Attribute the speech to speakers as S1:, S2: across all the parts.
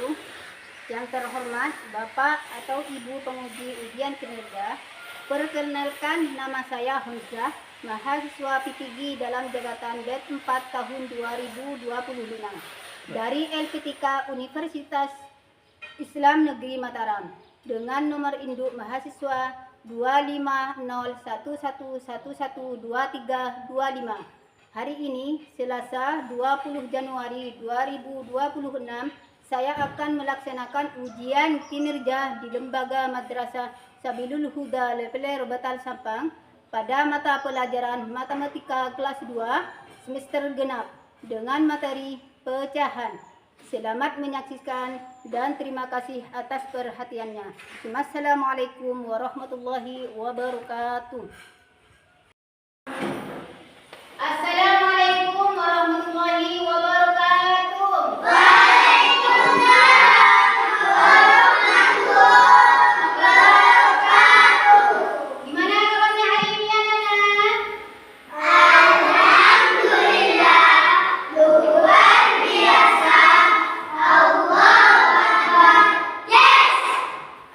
S1: wabarakatuh. Yang terhormat Bapak atau Ibu penguji ujian kinerja, perkenalkan nama saya Hamzah, mahasiswa P3 dalam jabatan BED 4 tahun 2025 dari LPTK Universitas Islam Negeri Mataram dengan nomor induk mahasiswa 25011112325. Hari ini, Selasa 20 Januari 2026, saya akan melaksanakan ujian kinerja di Lembaga Madrasah Sabilul Huda Lepler Batal Sampang pada mata pelajaran Matematika kelas 2 semester genap dengan materi pecahan. Selamat menyaksikan dan terima kasih atas perhatiannya. Assalamualaikum warahmatullahi wabarakatuh. Assalamualaikum warahmatullahi wabarakatuh. Gimana kabarnya hari ini anak-anak? Alhamdulillah, luar biasa. Allahu Akbar. Yes.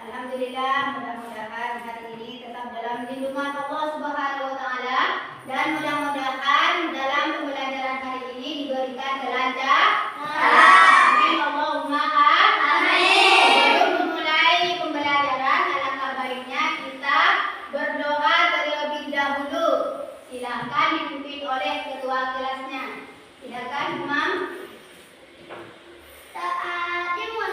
S1: Alhamdulillah, mudah-mudahan hari ini tetap dalam lindungan Allah Subhanahu wa taala dan mudah-mudahan dalam pembelajaran hari ini diberikan kelancaran. Amin. Allahumma amin. Sebelum memulai pembelajaran, alangkah baiknya kita berdoa terlebih dahulu. Silakan dipimpin oleh ketua kelasnya. Silakan, Imam. Dimulai.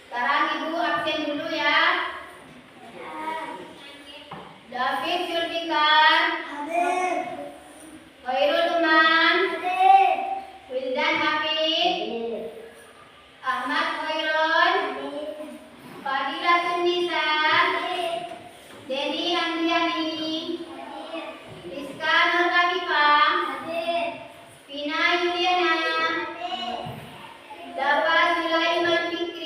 S1: Sekarang Ibu absen dulu ya. David Zulfikar. Hadir. Khairul Uman. Hadir. Wildan Hafid. Ahmad Khairul. Fadilatun Nisa. Deni Andriani. Rizka Nur Afifah. Vina Yuliana. Dafa Sulaiman Fikri.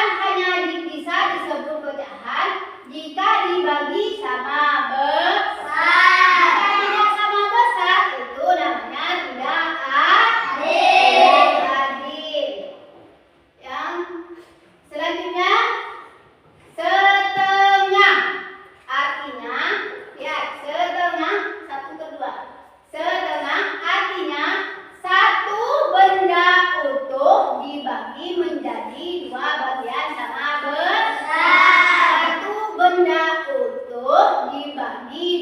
S1: akan hanya bisa disebut pecahan jika dibagi sama besar. Jika tidak sama besar itu namanya tidak adil. Yang selanjutnya setengah. Artinya lihat setengah satu kedua. Setengah artinya satu benda utuh dibagi menjadi dua bagian sama besar. Satu benda utuh dibagi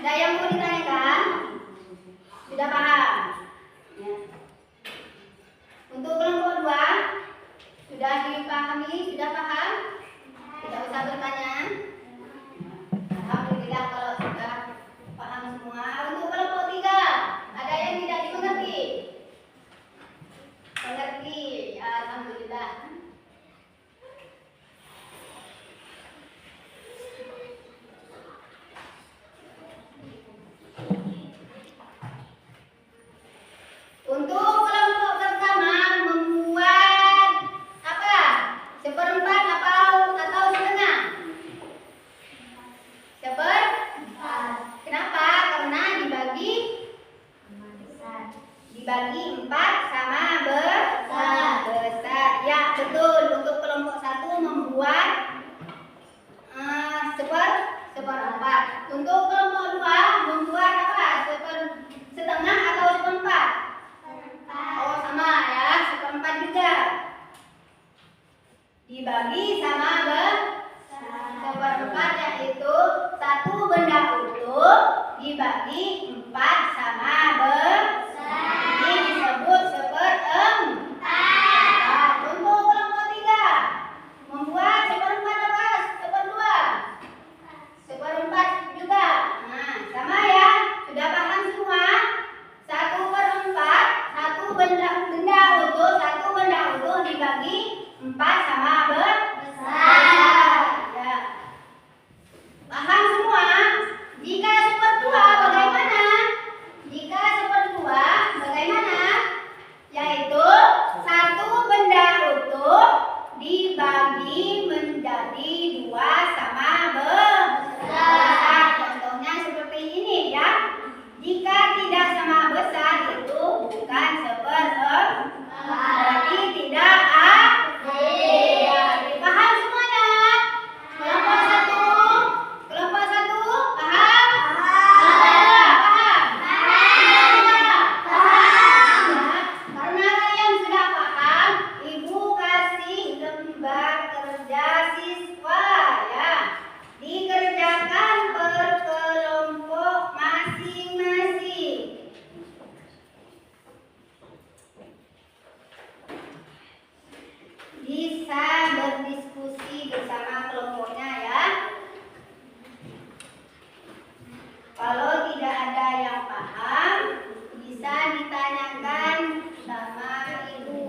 S1: Ada yang mau ditanyakan? Sudah paham? Ya. Untuk kelompok 2 sudah dipahami, sudah paham? Tidak usah bertanya. Alhamdulillah kalau sudah paham semua. Untuk kelompok 3 ada yang tidak dimengerti? Mengerti, ya, alhamdulillah. Untuk kelompok pertama membuat apa? Seperempat atau setengah? Seperempat. Kenapa? Karena dibagi 4 sama besar. Ya, betul. Untuk kelompok 1 membuat seperempat. Untuk kelompok 2 membuat apa? Setengah atau seperempat? Oh, sama ya, seperempat juga. Dibagi sama seperempat, yaitu 1 benda utuh dibagi 4 sama besar. Ini disebut seperempat. Untuk kelompok 3 membuat seperempat apa? Seperdua? Seperempat juga. Nah, sama ya. Sudah paham semua? 1/4, 1 benda utuh dibagi 4 sama besar. Ya. Paham semua? Jika seperdua bagaimana? Yaitu 1 benda utuh dibagi menjadi 2 sama besar. Contohnya seperti ini ya. Jika tidak sama besar itu bukan seperempat. Berarti tidak adil. Paham semuanya? Kelompok 1 paham? Karena kalian sudah paham, Ibu kasih lembar kerja siswa ya. Dikerjakan per kelompok masing-masing. Bisa berdiskusi bersama kelompoknya ya. Kalau tidak ada yang paham, bisa ditanyakan sama Ibu.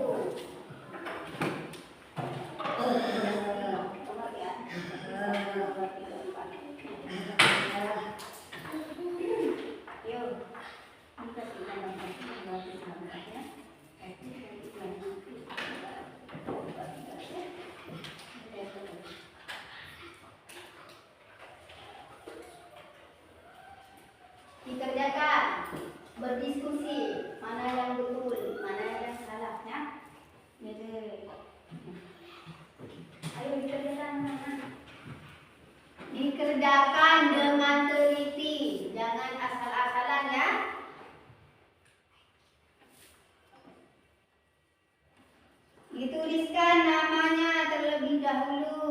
S1: Dikerjakan, berdiskusi, mana yang betul, mana yang salahnya. Ayo dikerjakan. Dikerjakan dengan teliti, jangan asal-asalan ya. Dituliskan namanya terlebih dahulu.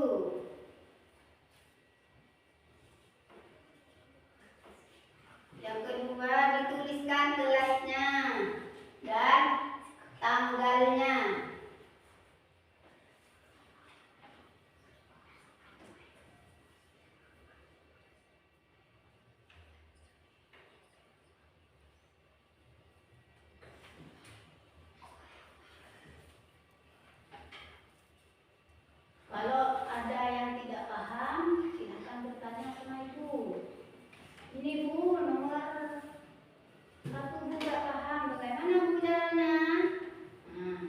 S1: Yang kedua, dituliskan kelasnya dan tanggalnya. Kalau ada yang tidak paham, silakan bertanya sama Ibu. Ini Bu, nomor 1 Bu nggak paham, bagaimana Bu caranya? Nah,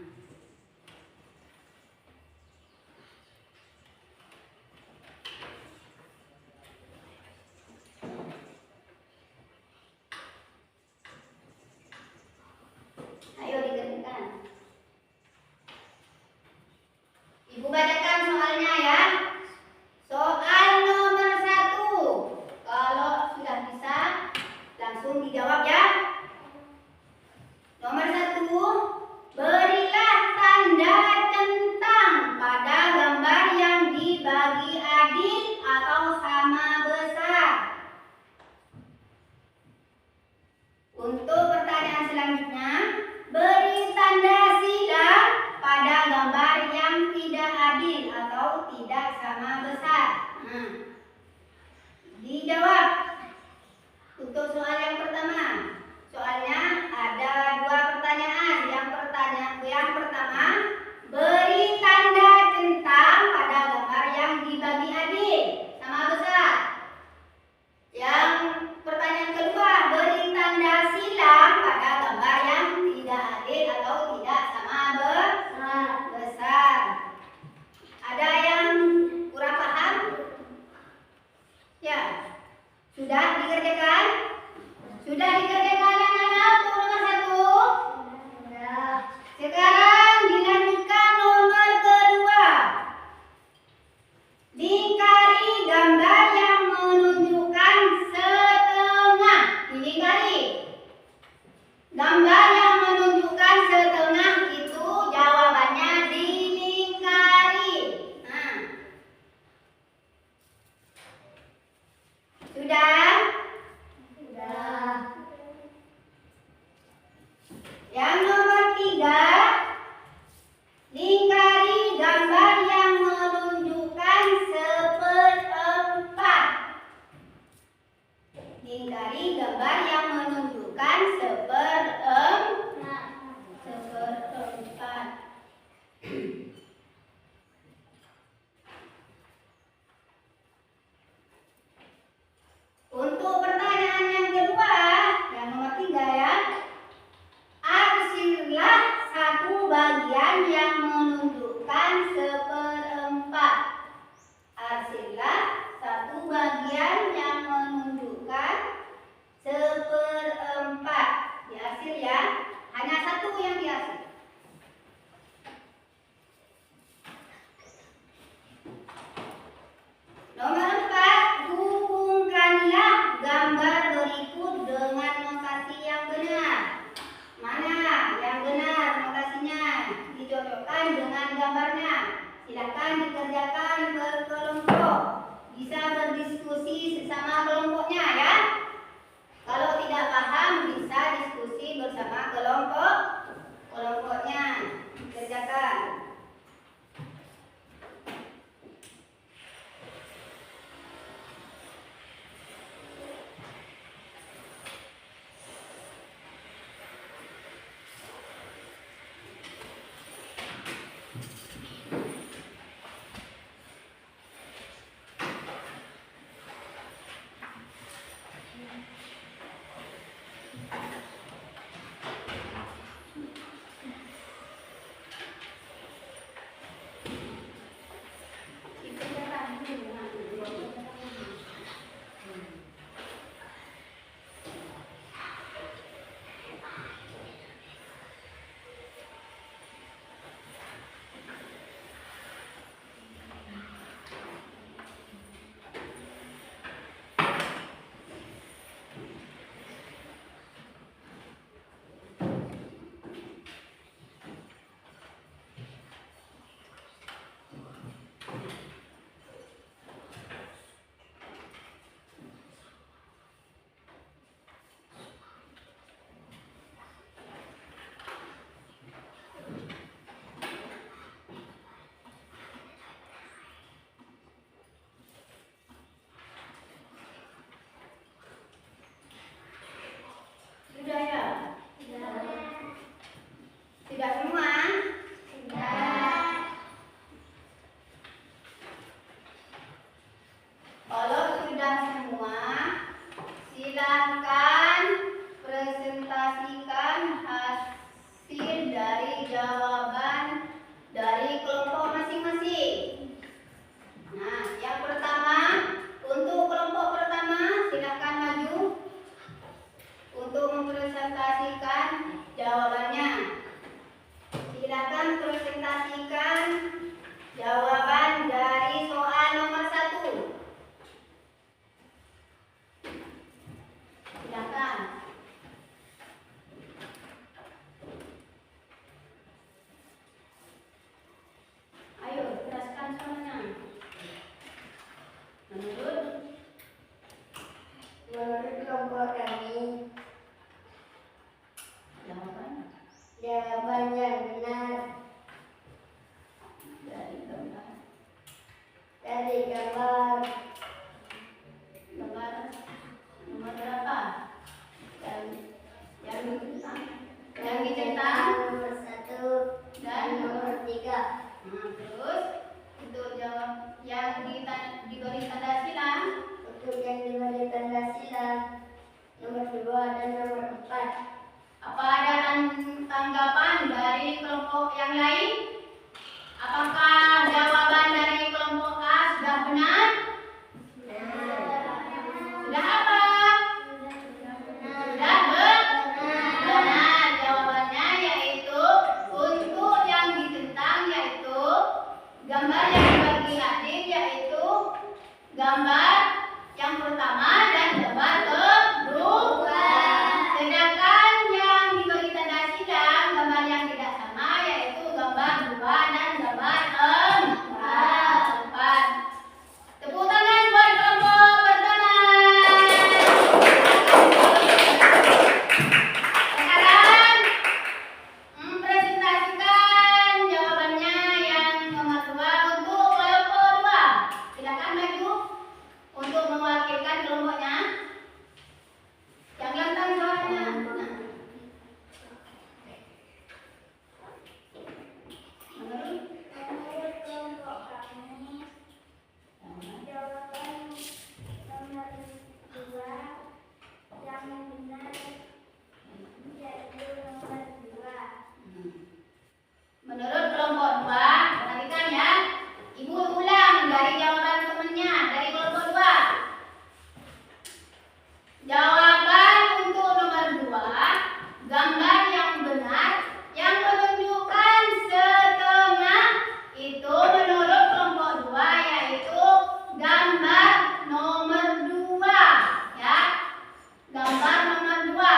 S1: Untuk pertanyaan selanjutnya, beri tanda silang pada gambar yang tidak adil atau tidak sama besar. Nah, dijawab. Untuk soal yang pertama, soalnya ada dua pertanyaan. Yang pertama, beri tanda centang pada gambar yang dibagi adil sama besar. Yang pertanyaan kedua, beri tanda silang pada gambar yang tidak adil atau tidak sama besar. Ada yang kurang paham? Ya, sudah dikerjakan? Sudah dikerjakan anak-anak untuk nomor 1? Sudah. Sekarang dilanjutkan nomor kedua. Lingkari gambar yang menunjukkan setengah. Dilingkari. Gambar yang menunjukkan setengah itu jawabannya dilingkari. Nah. Sudah? Sudah. Yang nomor 3, lingkari gambar yang menunjukkan seperempat. Lingkari gambar yang menunjukkan seperempat. Untuk pertanyaan yang kedua, yang nomor 3 ya. Arsirlah satu bagian yang menunjukkan seperempat. Arsirlah satu bagian yang menunjukkan seperempat. Diarsir ya. Hanya satu yang diarsir. Nomor 4, hubungkanlah gambar berikut dengan notasi yang benar. Mana yang benar notasinya? Dicocokkan dengan gambarnya. Silakan dikerjakan berkelompok. Bisa berdiskusi sesama kelompoknya ya. Kalau tidak paham bisa diskusi bersama kelompoknya. Dikerjakan. Sudah ya? Sudah semua? Sudah. Kalau sudah semua, silakan presentasikan hasil dari jawaban dari kelompok masing-masing. Nah, yang pertama, untuk kelompok pertama silakan maju untuk mempresentasikan jawabannya. Silakan presentasikan jawaban dari soal nomor 1. Silakan. Ayo, keraskan suaranya. Menurut kelompok kami,
S2: dan nomor 4.
S3: Apa ada tanggapan dari kelompok yang lain? Apakah jawaban dari kelompok A sudah benar? Sudah apa? Sudah benar. Jawabannya yaitu untuk yang ditentang yaitu gambar yang dibagi adik yaitu gambar yang pertama dan gambar kedua. Sedangkan yang dibagi tanda silang gambar yang tidak sama yaitu gambar 2 dan gambar 4. Tepuk tangan buat kelompok pertama. Sekarang presentasikan jawabannya yang nomor 2 untuk kelompok 2. Silakan maju untuk mewakilkan kelompoknya. Yang lantang suaranya.
S2: Menurut kelompok kami, jawaban nomor 2 yang benar yaitu nomor 2.
S3: Menurut kelompok 2, perhatikan ya. Ibu ulang dari jawaban temannya dari kelompok 2. Jawaban untuk nomor 2, gambar yang benar yang menunjukkan setengah itu menurut kelompok 2 yaitu gambar nomor 2 ya. Gambar nomor 2.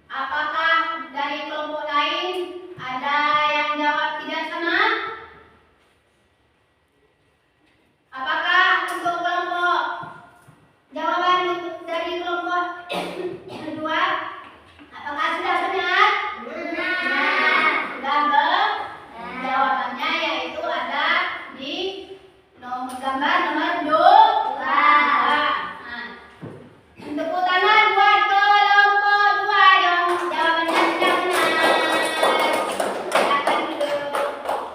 S3: Apakah dari kelompok lain ada yang jawab tidak sama? Apakah untuk kelompok jawaban dari kelompok kedua? Apakah sudah benar? Benar. Sudah benar. Jawabannya yaitu ada di gambar nomor 2. Nah, tepuk tangan buat kelompok 2 dong. Jawabannya sudah benar. Silakan duduk.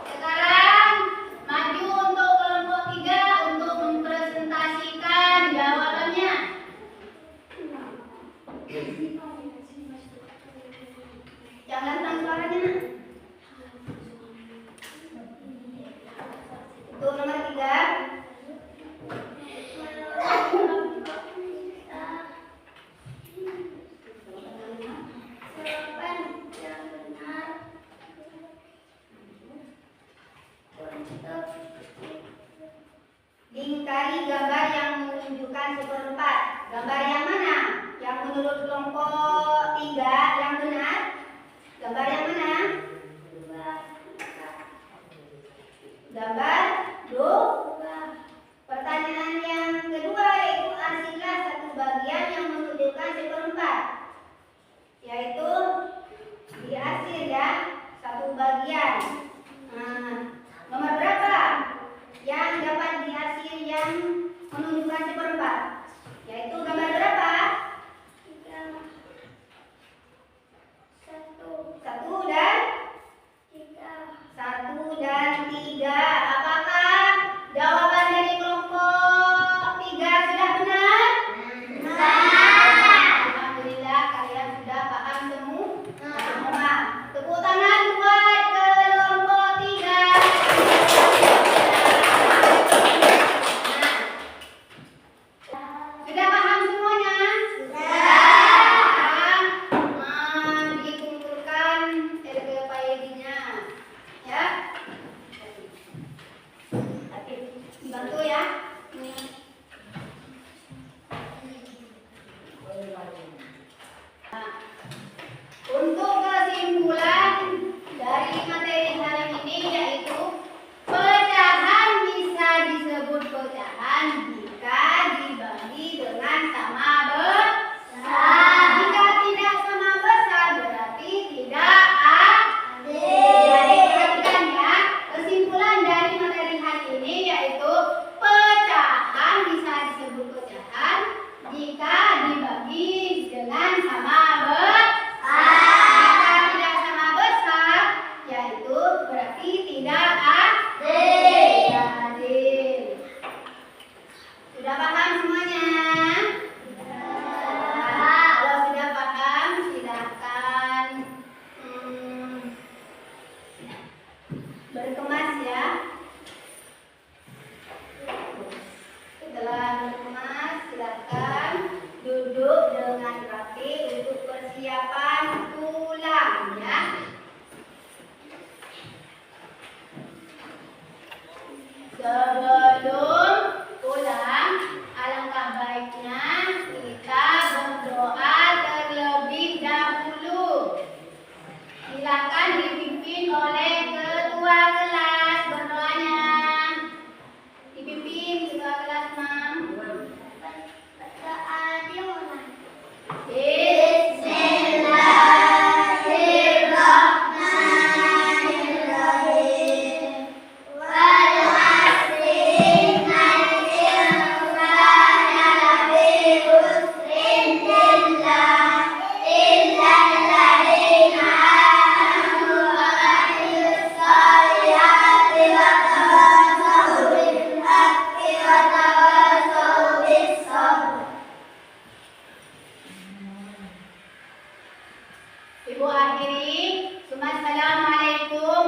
S3: Sekarang maju untuk kelompok 3 untuk mempresentasikan jawabannya. Jangan tang suaranya. Untuk nomor 3.
S2: Jawaban yang benar untuk
S1: Lingkari gambar yang menunjukkan seperempat. Gambar yang mana? Yang menurut kelompok 3 yang benar? Gambar yang mana? Gambar 2. Pertanyaan yang kedua yaitu artilah satu bagian yang menunjukkan seperempat. Yaitu diarsir ya, satu bagian. Nomor berapa yang dapat diarsir yang menunjukkan seperempat? Yaitu gambar berapa? 1 dan 3. Apakah jawaban dari kelompok 3 sudah benar? Benar. Alhamdulillah kalian sudah paham semua.
S3: Ibu akhiri. Assalamualaikum